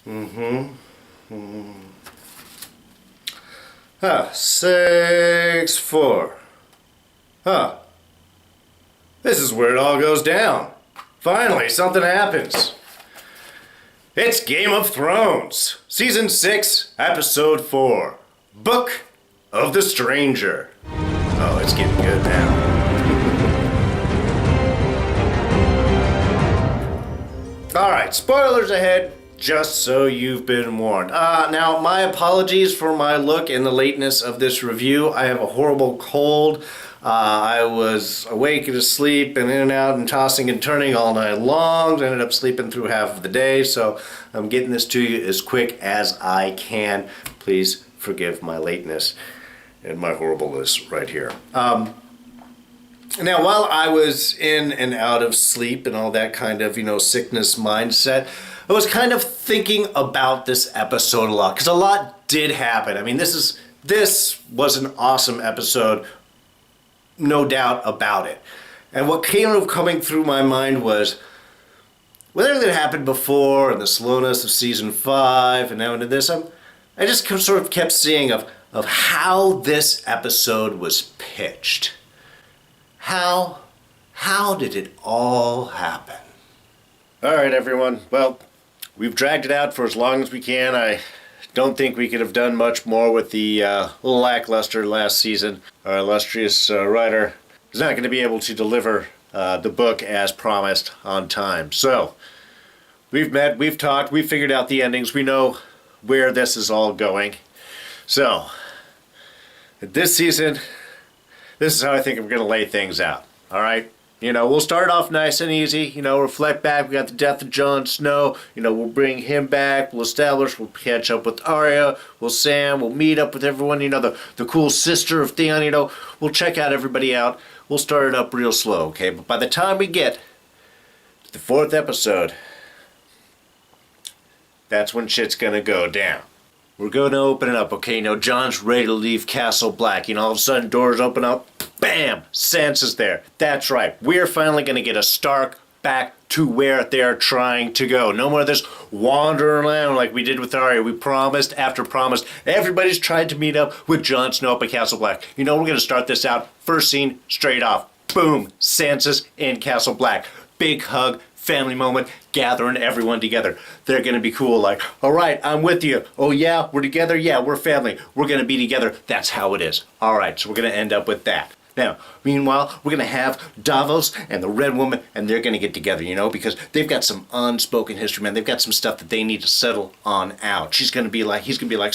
S6Ep4. Huh. This is where it all goes down. Finally, something happens. It's Game of Thrones, Season 6, Episode 4. Book of the Stranger. Oh, it's getting good now. Alright, spoilers ahead, just so you've been warned. Now, my apologies for my look and the lateness of this review. I have a horrible cold. I was awake and asleep and in and out and tossing and turning all night long. I ended up sleeping through half of the day, so I'm getting this to you as quick as I can. Please forgive my lateness and my horribleness right here. Now, while I was in and out of sleep and all that kind of, sickness mindset, I was kind of thinking about this episode a lot, because a lot did happen. I mean, this was an awesome episode, no doubt about it. And what came coming through my mind was, with everything that happened before and the slowness of season 5 and now into this, I just sort of kept seeing of how this episode was pitched. How did it all happen? All right, everyone. Well, we've dragged it out for as long as we can. I don't think we could have done much more with the little lackluster last season. Our illustrious writer is not going to be able to deliver the book as promised on time. So, we've met, we've talked, we've figured out the endings. We know where this is all going. So, this season, this is how I think we're going to lay things out. All right? We'll start off nice and easy, reflect back. We got the death of Jon Snow, we'll bring him back, we'll establish, we'll catch up with Arya, Sam, we'll meet up with everyone, the cool sister of Theon, we'll check out everybody out. We'll start it up real slow, okay? But by the time we get to the 4th episode, that's when shit's gonna go down. We're going to open it up, okay? Jon's ready to leave Castle Black. All of a sudden, doors open up. Bam! Sansa's there. That's right. We're finally going to get a Stark back to where they're trying to go. No more of this wandering around like we did with Arya. We promised after promised. Everybody's tried to meet up with Jon Snow up at Castle Black. We're going to start this out. First scene, straight off. Boom! Sansa's in Castle Black. Big hug. Family moment, gathering everyone together. They're going to be cool, like, all right, I'm with you. Oh yeah, we're together? Yeah, we're family. We're going to be together. That's how it is. All right, so we're going to end up with that. Now, meanwhile, we're going to have Davos and the Red Woman, and they're going to get together, because they've got some unspoken history, man. They've got some stuff that they need to settle on out. He's going to be like,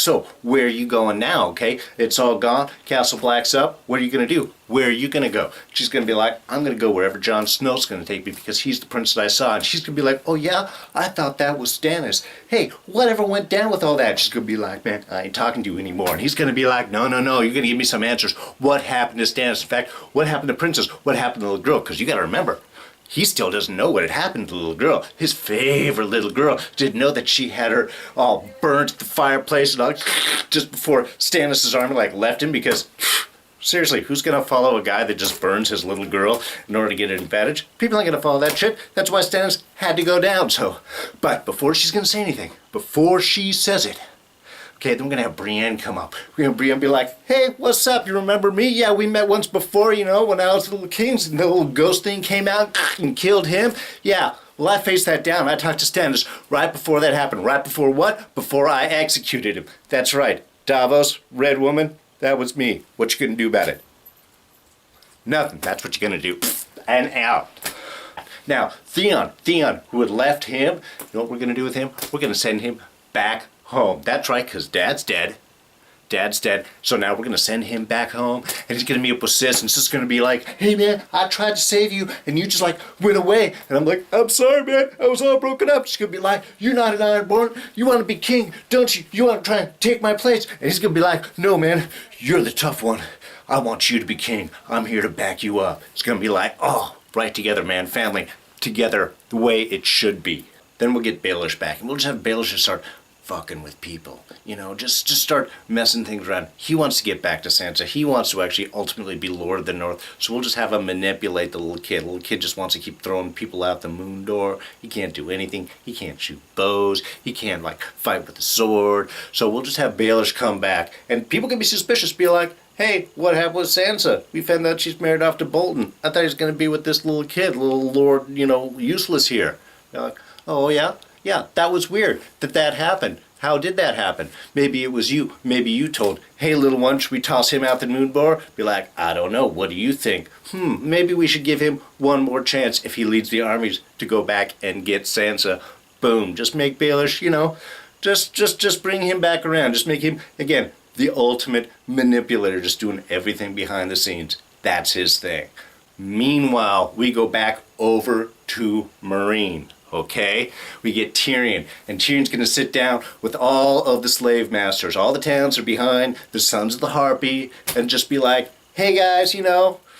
so, where are you going now, okay? It's all gone. Castle Black's up. What are you going to do? Where are you going to go? She's going to be like, I'm going to go wherever Jon Snow's going to take me because he's the prince that I saw. And she's going to be like, oh yeah? I thought that was Stannis. Hey, whatever went down with all that? She's going to be like, man, I ain't talking to you anymore. And he's going to be like, no, you're going to give me some answers. What happened to Stannis? In fact, what happened to Princess? What happened to the little girl? Because you got to remember, he still doesn't know what had happened to the little girl. His favorite little girl didn't know that she had her all burnt at the fireplace and all, just before Stannis' army left him because... Seriously, who's going to follow a guy that just burns his little girl in order to get an advantage? People aren't going to follow that shit. That's why Stannis had to go down, so. But before she's going to say anything, before she says it, okay, then we're going to have Brienne come up. We're going to have Brienne be like, hey, what's up? You remember me? Yeah, we met once before, when I was Little Kings and the little ghost thing came out and killed him. Yeah, well, I faced that down. I talked to Stannis right before that happened. Right before what? Before I executed him. That's right. Davos, Red Woman. That was me. What you gonna do about it? Nothing. That's what you're gonna do. And out. Now, Theon, who had left him, you know what we're gonna do with him? We're gonna send him back home. That's right, because Dad's dead. So now we're gonna send him back home, and he's gonna meet up with Sis, and Sis is gonna be like, hey man, I tried to save you, and you just went away. And I'm like, I'm sorry man, I was all broken up. She's gonna be like, you're not an Ironborn, you wanna be king, don't you? You wanna try and take my place? And he's gonna be like, no man, you're the tough one. I want you to be king. I'm here to back you up. It's gonna be like, oh, right together man, family, together the way it should be. Then we'll get Baelish back, and we'll just have Baelish start fucking with people. Just start messing things around. He wants to get back to Sansa. He wants to actually ultimately be Lord of the North. So we'll just have him manipulate the little kid. The little kid just wants to keep throwing people out the moon door. He can't do anything. He can't shoot bows. He can't fight with a sword. So we'll just have Baelish come back, and people can be suspicious. Be like, hey, what happened with Sansa? We found out she's married off to Bolton. I thought he was going to be with this little kid, little Lord, useless here. They're like, oh yeah. Yeah, that was weird that happened. How did that happen? Maybe it was you. Maybe you told, hey, little one, should we toss him out the moon door? Be like, I don't know. What do you think? Maybe we should give him one more chance if he leads the armies to go back and get Sansa. Boom. Just make Baelish, just bring him back around. Just make him, again, the ultimate manipulator, just doing everything behind the scenes. That's his thing. Meanwhile, we go back over to Meereen. Okay, we get Tyrion, and Tyrion's going to sit down with all of the slave masters. All the towns are behind the Sons of the Harpy, and just be like, hey guys,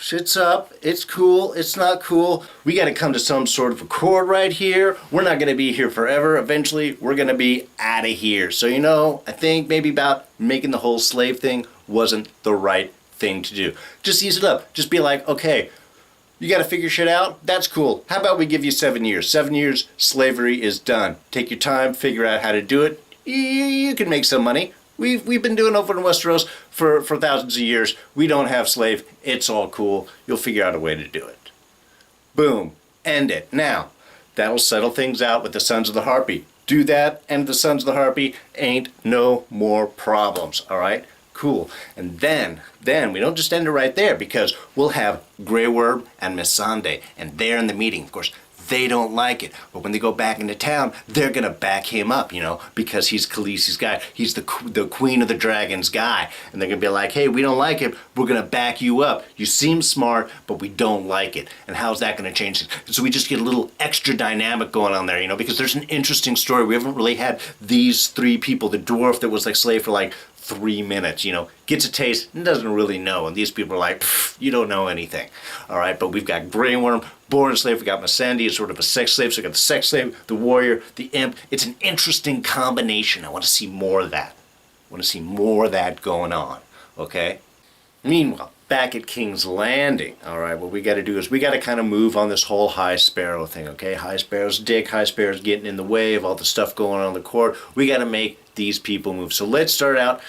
shit's up, it's cool, it's not cool. We got to come to some sort of accord right here. We're not going to be here forever. Eventually, we're going to be out of here. So, I think maybe about making the whole slave thing wasn't the right thing to do. Just ease it up. Just be like, okay, you got to figure shit out? That's cool. How about we give you 7 years? 7 years, slavery is done. Take your time, figure out how to do it. You can make some money. We've been doing over in Westeros for thousands of years. We don't have slave. It's all cool. You'll figure out a way to do it. Boom. End it. Now, that'll settle things out with the Sons of the Harpy. Do that, and the Sons of the Harpy ain't no more problems. All right? Cool. And then we don't just end it right there, because we'll have Grey Worm and Missandei, and they're in the meeting. Of course, they don't like it, but when they go back into town, they're gonna back him up, because he's Khaleesi's guy. He's the Queen of the Dragons guy, and they're gonna be like, hey, we don't like it. We're gonna back you up. You seem smart, but we don't like it. And how's that gonna change things? So we just get a little extra dynamic going on there, because there's an interesting story. We haven't really had these three people. The dwarf that was slave for 3 minutes, gets a taste and doesn't really know. And these people are like, you don't know anything. All right, but we've got Grey Worm, born slave. We got Missandei, sort of a sex slave. So we got the sex slave, the warrior, the imp. It's an interesting combination. I want to see more of that. I want to see more of that going on. Okay? Meanwhile, back at King's Landing, all right, what we got to do is we got to kind of move on this whole High Sparrow thing, okay? High Sparrow's dick, High Sparrow's getting in the way of all the stuff going on in the court. We got to make these people move. So let's start out,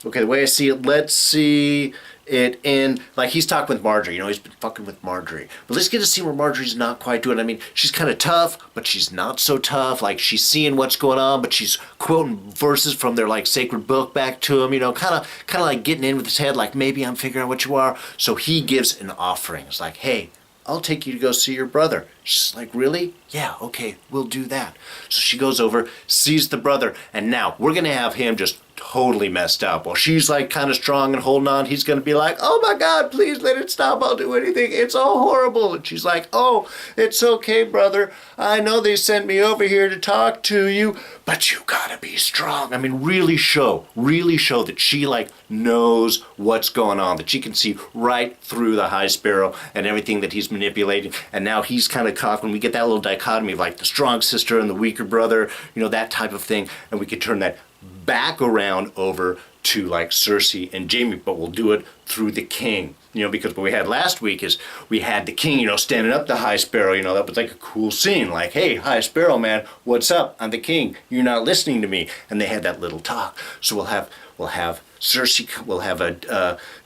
okay, the way I see it, let's see it in, he's talking with Marjorie, he's been fucking with Marjorie. But let's get to see where Marjorie's not quite doing it. I mean, she's kind of tough, but she's not so tough. She's seeing what's going on, but she's quoting verses from their, sacred book back to him, kind of getting in with his head, maybe I'm figuring out what you are. So he gives an offering. It's like, hey, I'll take you to go see your brother. She's like, really? Yeah, okay, we'll do that. So she goes over, sees the brother, and now we're going to have him just totally messed up. While she's kind of strong and holding on, he's going to be like, oh my God, please let it stop. I'll do anything. It's all horrible. And she's like, oh, it's okay, brother. I know they sent me over here to talk to you, but you got to be strong. I mean, really show that she knows what's going on, that she can see right through the High Sparrow and everything that he's manipulating. And now he's kind of caught when we get that little dichotomy of the strong sister and the weaker brother, that type of thing. And we could turn that back around over to Cersei and Jaime, but we'll do it through the king. Because what we had last week is we had the king, standing up to High Sparrow. That was a cool scene. Hey, High Sparrow, man, what's up? I'm the king. You're not listening to me. And they had that little talk. So we'll have Cersei.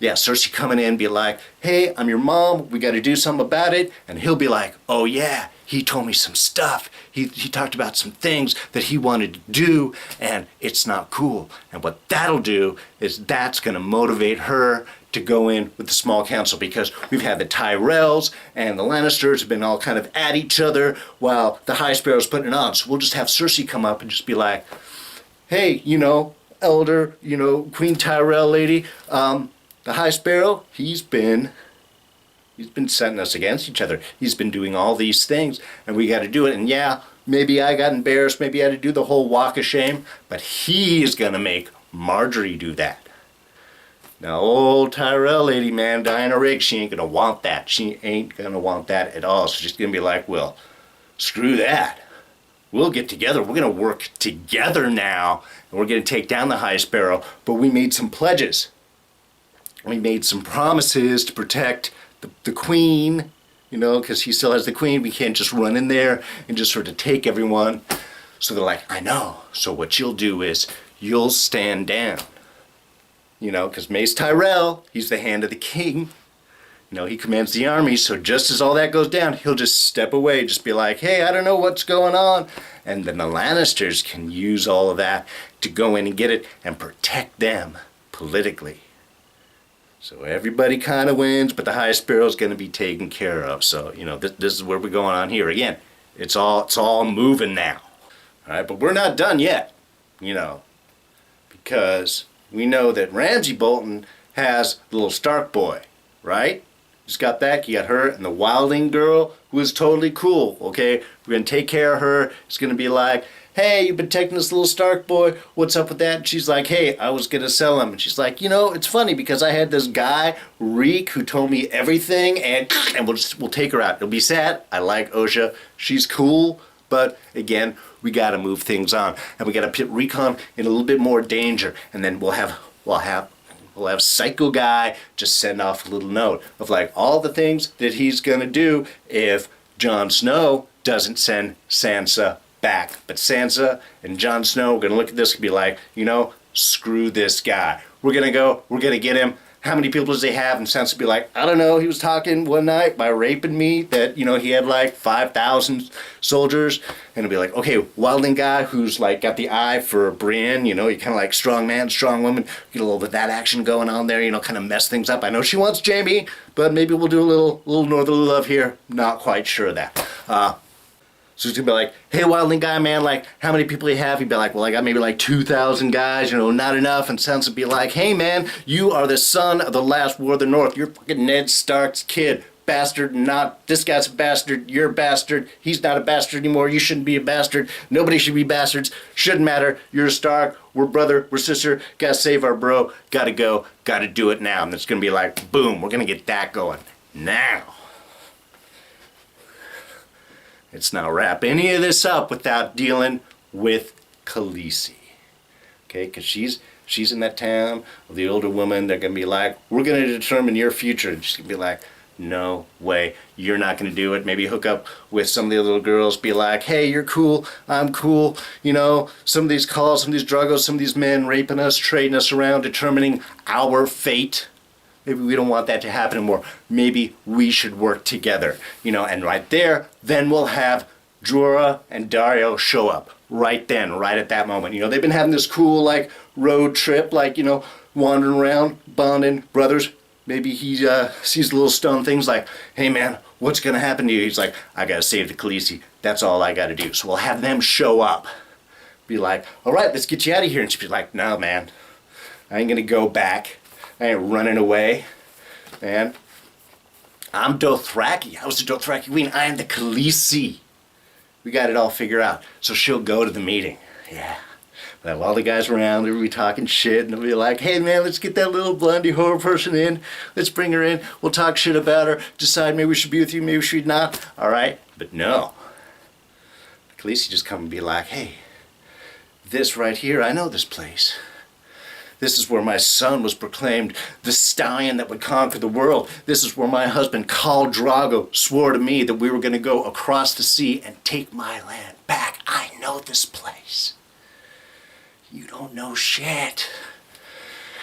Cersei coming in and be like, hey, I'm your mom. We got to do something about it. And he'll be like, oh yeah, he told me some stuff. He talked about some things that he wanted to do, and it's not cool. And what that'll do is that's going to motivate her to go in with the small council, because we've had the Tyrells and the Lannisters have been all kind of at each other while the High Sparrow's putting it on. So we'll just have Cersei come up and just be like, hey, elder, Queen Tyrell lady, the High Sparrow, he's been setting us against each other. He's been doing all these things, and we got to do it. And yeah, maybe I got embarrassed. Maybe I had to do the whole walk of shame, but he's going to make Marjorie do that. Now, old Tyrell lady, man, Diana Rigg, she ain't going to want that. She ain't going to want that at all. So she's going to be like, well, screw that. we'll get together. We're going to work together now, and we're going to take down the High Sparrow. But we made some pledges. We made some promises to protect the queen, you know, because he still has the queen. We can't just run in there and just sort of take everyone. So they're like, I know. So what you'll do is you'll stand down, you know, because Mace Tyrell, he's the hand of the king. You know, he commands the army, so just as all that goes down, he'll just step away, just be like, hey, I don't know what's going on. And then the Lannisters can use all of that to go in and get it and protect them politically. So everybody kind of wins, but the High Sparrow's going to be taken care of. So, you know, this is where we're going on here. Again, it's all moving now. All right, but we're not done yet, you know, because we know that Ramsay Bolton has the little Stark boy, right? Just got back, you got her and the Wilding girl, who is totally cool, okay? We're going to take care of her. It's going to be like, hey, you've been taking this little Stark boy, what's up with that? And she's like, hey, I was going to sell him. And she's like, you know, it's funny because I had this guy, Reek, who told me everything, and we'll take her out. It'll be sad. I like Osha. She's cool, but again, we got to move things on. And we got to put Recon in a little bit more danger. And then we'll have Psycho Guy just send off a little note of like all the things that he's going to do if Jon Snow doesn't send Sansa back. But Sansa and Jon Snow are going to look at this and be like, you know, screw this guy. We're going to get him. How many people does he have? And Sansa be like, I don't know. He was talking one night by raping me that, you know, he had like 5,000 soldiers. And it'll be like, okay, Wilding guy who's like got the eye for Brienne, you know, you kind of like strong man, strong woman. Get a little bit of that action going on there, you know, kind of mess things up. I know she wants Jaime, but maybe we'll do a little northerly love here. Not quite sure of that. So he's gonna be like, hey, Wildling guy, man, like, how many people do you have? He'd be like, well, I got maybe like 2,000 guys, you know, not enough. And Sansa would be like, hey, man, you are the son of the last War of the North. You're fucking Ned Stark's kid. Bastard, not, this guy's a bastard, you're a bastard, he's not a bastard anymore, you shouldn't be a bastard, nobody should be bastards, shouldn't matter, you're a Stark, we're brother, we're sister, gotta save our bro, gotta go, gotta do it now. And it's gonna be like, boom, we're gonna get that going now. Let's not wrap any of this up without dealing with Khaleesi. Okay, because she's in that town with the older woman. They're going to be like, we're going to determine your future. And she's going to be like, no way, you're not going to do it. Maybe hook up with some of the little girls, be like, hey, you're cool, I'm cool. You know, some of these calls, some of these druggos, some of these men raping us, trading us around, determining our fate. Maybe we don't want that to happen anymore. Maybe we should work together. You know, and right there, then we'll have Jorah and Daario show up. Right then, right at that moment. You know, they've been having this cool, like, road trip, like, you know, wandering around, bonding, brothers. Maybe he sees the little stone things like, hey, man, what's going to happen to you? He's like, I got to save the Khaleesi. That's all I got to do. So we'll have them show up. Be like, all right, let's get you out of here. And she'll be like, no, man, I ain't going to go back. I ain't running away, man. I'm Dothraki. I was the Dothraki queen. I am the Khaleesi. We got it all figured out. So she'll go to the meeting. Yeah. But while the guys around, they'll be talking shit, and they'll be like, hey, man, let's get that little blondie whore person in. Let's bring her in. We'll talk shit about her. Decide maybe we should be with you, maybe we should not. All right? But no. The Khaleesi just come and be like, hey, this right here, I know this place. This is where my son was proclaimed the stallion that would conquer the world. This is where my husband, Khal Drogo, swore to me that we were going to go across the sea and take my land back. I know this place. You don't know shit.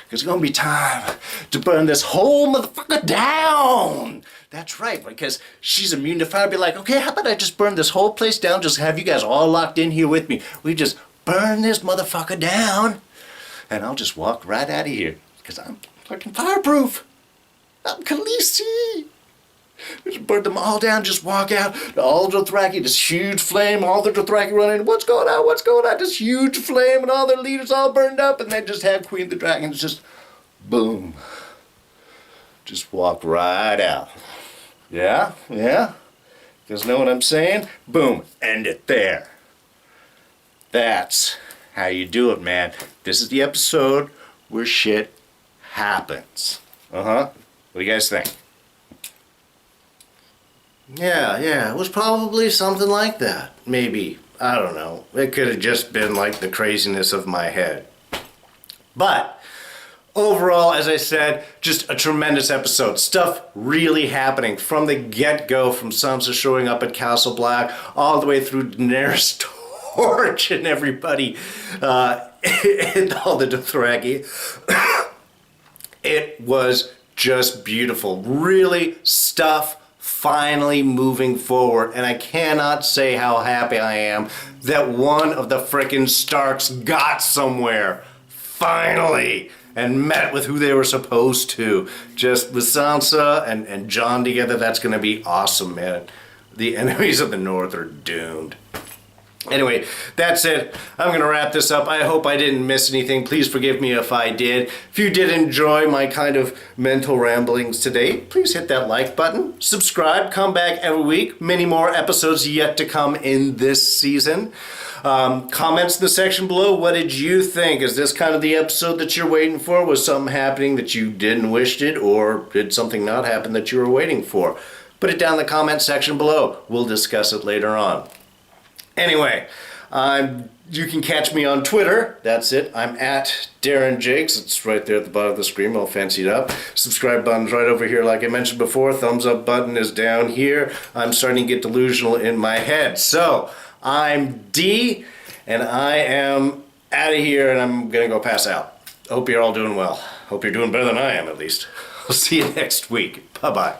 There's going to be time to burn this whole motherfucker down. That's right, because she's immune to fire. Be like, okay, how about I just burn this whole place down? Just have you guys all locked in here with me. We just burn this motherfucker down. And I'll just walk right out of here, because I'm fucking fireproof. I'm Khaleesi. Just burn them all down, just walk out. All the Dothraki, this huge flame, all the Dothraki running. What's going on? What's going on? This huge flame and all their leaders all burned up. And then just have Queen of the Dragons just, boom. Just walk right out. Yeah? Yeah? You guys know what I'm saying? Boom. End it there. That's how you do it, man. This is the episode where shit happens. What do you guys think? Yeah, it was probably something like that. Maybe. I don't know. It could have just been like the craziness of my head. But overall, as I said, just a tremendous episode. Stuff really happening from the get-go, from Sansa showing up at Castle Black all the way through Daenerys Torch and everybody, and all the Dothraki. It was just beautiful. Really, stuff finally moving forward, and I cannot say how happy I am that one of the frickin' Starks got somewhere finally and met with who they were supposed to. Just with Sansa and Jon together, that's gonna be awesome, man. The enemies of the North are doomed. Anyway, that's it. I'm going to wrap this up. I hope I didn't miss anything. Please forgive me if I did. If you did enjoy my kind of mental ramblings today, please hit that like button. Subscribe. Come back every week. Many more episodes yet to come in this season. Comments in the section below. What did you think? Is this kind of the episode that you're waiting for? Was something happening that you didn't wish did? Or did something not happen that you were waiting for? Put it down in the comment section below. We'll discuss it later on. Anyway, you can catch me on Twitter. That's it. I'm at Darren Jakes. It's right there at the bottom of the screen, all fancied up. Subscribe button's right over here, like I mentioned before. Thumbs up button is down here. I'm starting to get delusional in my head. So, I'm D, and I am out of here, and I'm going to go pass out. Hope you're all doing well. Hope you're doing better than I am, at least. I'll see you next week. Bye-bye.